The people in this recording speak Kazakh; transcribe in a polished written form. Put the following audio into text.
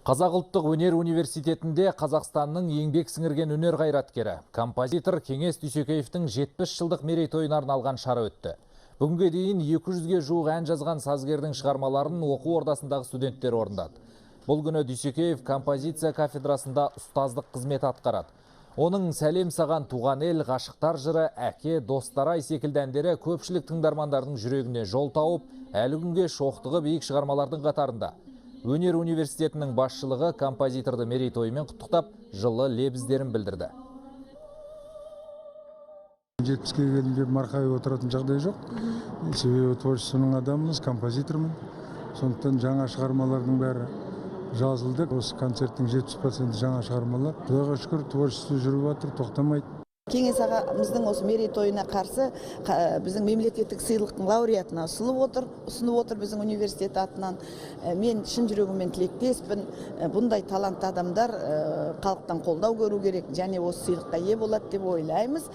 Қазақ ұлттық өнер университетінде Қазақстанның еңбек сіңірген өнер қайраткері, композитор Кеңес Дүйсекеевтің 70 жылдық мерейтойына арналған шара өтті. Бүгінге дейін 200-ге жуық ән жазған сазгердің шығармаларын оқу ордасындағы студенттер орындады. Бұл күні Дүйсекеев композиция кафедрасында ұстаздық қызмет атқарады. Оның «Сәлем саған туған ел», «Ғашықтар жыры», «Әке», «Достар ай» секілді әндері көпшілік тыңдармандардың жүрегіне жол тауып, әлі күнге шоқтығы биік шығармалардың қатарында. Өнер университетінің басшылығы композиторды мерейтойымен құттықтап, жылы лебіздерін білдірді. 70-ке келдім деп марқайып отыратын жағдай жоқ. Себебі творчествоның адамымыз, композитормын. Сондықтан жаңа шығармалардың бәрі жазылды. Осы концерттің 70% жаңа шығармалар. Құдайға шүкір, творчество жүріп жатыр, тоқтамайды. Кеңес ағамыздың осы мерейтойына қарсы біздің мемлекеттік сыйлықтың лауреатына ұсынып отыр біздің университет атынан. Мен шын жүрегіммен тілектеспін. Бұндай талантты адамдар халықтан қолдау көру керек, және осы сыйлыққа ие болады деп ойлаймыз.